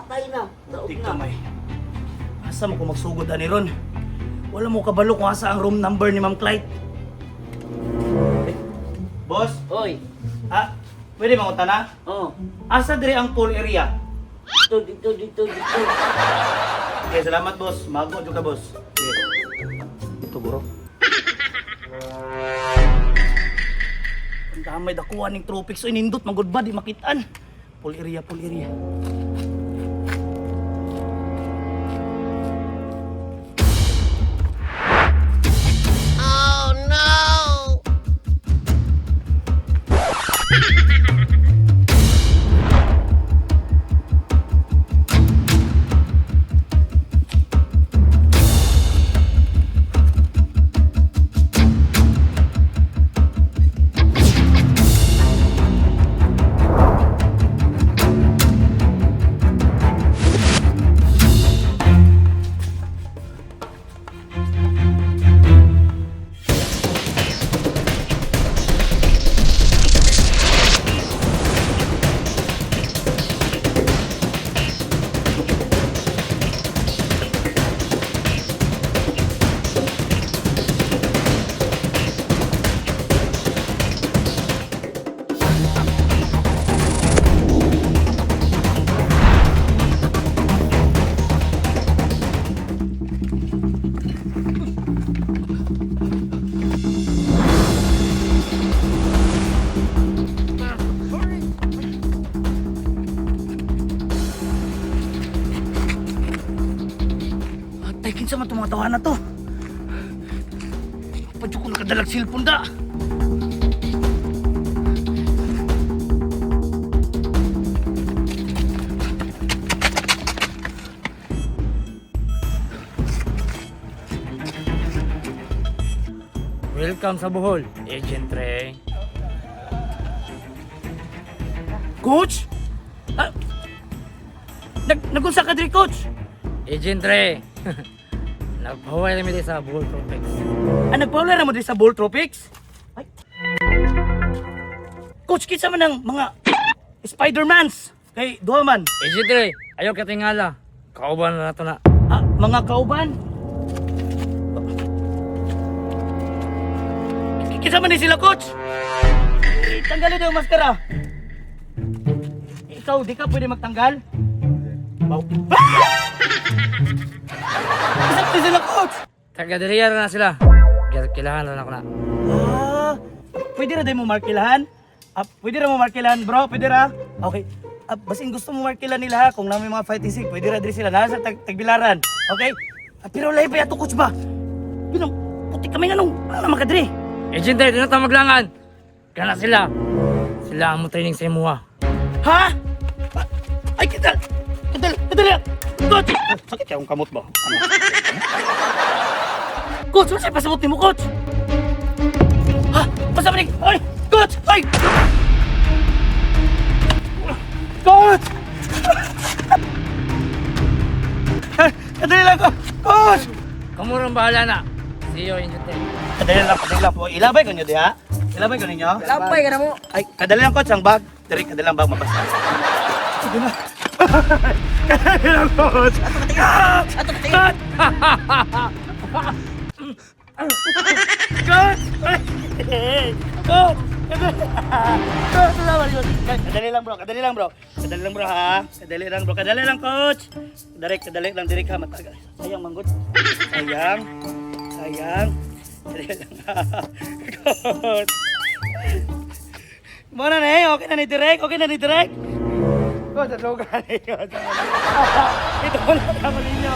patay na. Daog Tik na. kamay. Asa mo ko magsugod ani ron? Wala mo kabalo kung asa ang room number ni Ma'am Clyde. Boss, Hoy. pwede mangunta na? Oh. Asa dire ang pool area? Dito. Okay, salamat boss. Mago juga boss. Okay. Ito bro. Ang damay dakuan ng tropics. So inindot, magod ba? Di makitaan. Pool area. Atay, kinsa man itong mga tawanan na to? Padyo ko nakadalag silpon da. Welcome sa Bohol, Agent Ray. Coach? Nagunsa ka diri, coach? Agent Ray. Nagpahuway namin sa Bohol Tropics. Nagpaula mo diri sa Bohol Tropics? Ay. Coach, kinsa man ang mga Spider-Mans kay Duhaman? Agent Ray, ayaw katingala. Kauban na nato na. Mga kauban? Kinsa man ni sila, coach? Tanggalin daw yung maskara. Ikaw, di ka pwede magtanggal? Kinsa man ni sila, coach? Taga-diriya na sila. Kailangan na ako na. Pwede na din mo markilahan? Pwede na mo markilahan, bro? Pwede na? Okay. Basin gusto mo markilan nila ha, kung namin mga fighting sick, pwede na din sila. Nasa tagbilaran. Okay? Pero lahi pa yato, coach ba? Yun ang puti kami nga nung naman ka diri. Agent Ray, di na tayo maglangan. Kana sila. Sila ang mo training sa imuha. Ha? Ay, kadali! Coach! Sakit siya akong kamot ba? Coach, ano siya pasabot ni mo, coach? Ha? Pasabot ni... Ay! Coach! Ay! Coach! Kadali lang ko! Coach! Kamurang bahala na. See you, Agent Ray. Kadali lang po. Ilabay ko nyo di ha? Ilabay ko ninyo? Lampay ka na mo. Ay, kadali lang, coach, ang bag. Dari, kadali lang bag, mabasa. Sige na. Kadali lang, coach. Ato katingin. Coach! Coach! Kadali lang, bro. Kadali lang, bro. Kadali lang, bro, ha? Kadali lang, bro. Kadali lang, coach. Kadali lang, direk ha. Matagal. Sayang, manggod. Sayang. Kadali lang, ha. Coach. Muna na eh. Okay na ni direk. Coach, at low ka na yun. Ito mo lang naman ninyo.